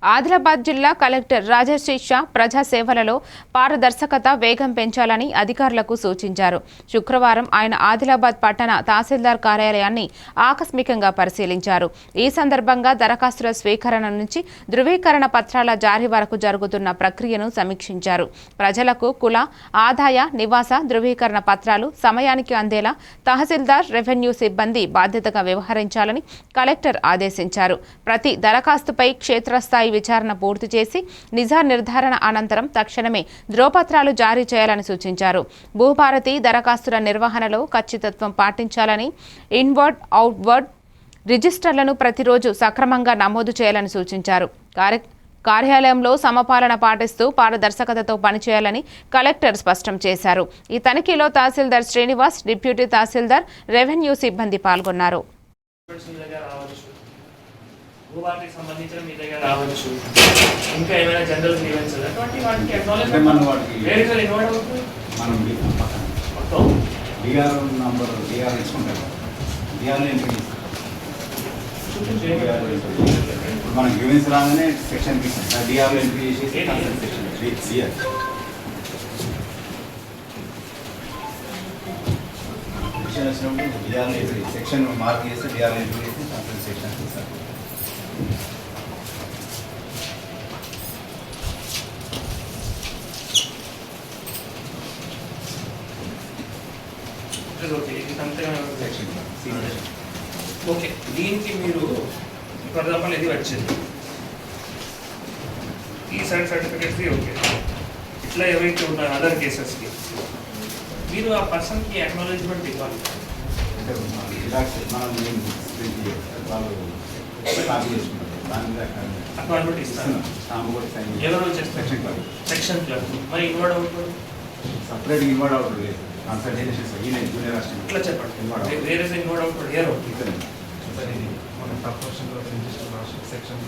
ఆదిలాబాద్ జిల్లా కలెక్టర్ రాజశేష్ షా ప్రజా సేవలలో పారదర్శకత వేగం పెంచాలని అధికారులకు సూచించారు. శుక్రవారం ఆయన ఆదిలాబాద్ పట్టణ తహసీల్దార్ కార్యాలయాన్ని ఆకస్మికంగా పరిశీలించారు. ఈ సందర్భంగా దరఖాస్తుల స్వీకరణ నుంచి ధృవీకరణ పత్రాల జారీ వరకు జరుగుతున్న ప్రక్రియను సమీక్షించారు. ప్రజలకు కుల, ఆదాయ, నివాస ధృవీకరణ పత్రాలు సమయానికి అందేలా తహసీల్దార్, రెవెన్యూ సిబ్బంది బాధ్యతగా వ్యవహరించాలని కలెక్టర్ ఆదేశించారు. ప్రతి దరఖాస్తుపై క్షేత్రస్థాయి విచారణ పూర్తి చేసి నిజా నిర్ధారణ అనంతరం తక్షణమే ధ్రువపత్రాలు జారీ చేయాలని సూచించారు. భూభారతి దరఖాస్తుల నిర్వహణలో ఖచ్చితత్వం పాటించాలని, ఇన్వర్డ్, అవుట్వర్డ్ రిజిస్టర్లను ప్రతిరోజు సక్రమంగా నమోదు చేయాలని సూచించారు. కార్యాలయంలో సమపాలన పాటిస్తూ పారదర్శకతతో పనిచేయాలని కలెక్టర్ స్పష్టం చేశారు. ఈ తనిఖీలో తహసీల్దార్ శ్రీనివాస్, డిప్యూటీ తహసీల్దార్, రెవెన్యూ సిబ్బంది పాల్గొన్నారు. భూభారతికి సంబంధించిన మీ దగ్గర రావచ్చు. ఇంకా ఏమైనా జనరల్ గ్రీవెన్స్ అటువంటి వాటికి మనం గ్రీవెన్స్ రాగానే సెక్షన్ డిఆర్లో ఎంట్రీ చేసేసి వచ్చినప్పుడు డిఆర్లో ఎంట్రీ సెక్షన్ మార్క్ చేస్తే డిఆర్లో ఎంట్రీ చేసి సెక్షన్ ఇస్తారు. ఓకే, దీనికి మీరు ఫర్ ఎగ్జాంపుల్ ఇది వచ్చింది, ఈ సర్టిఫికేట్స్కి ఓకే, ఇట్లా ఏవైతే ఉంటాయో అదర్ కేసెస్కి మీరు ఆ పర్సన్కి అక్నాలెడ్జ్మెంట్ ఇవ్వాలి. అక్నాలెడ్జ్మెంట్ ఇస్తాను. ఎవరు చేస్తారు? Section clerk. మరి ఇన్వాల్వ్ అవుతారు సపరేట్ ఇన్వాల్వ్ అవుతుంది. ఇట్లా చెప్పండి, వేరే ఇన్వాల్వ్ అవుతాడు ఎవరు? మన కార్పొరేషన్లో సెక్షన్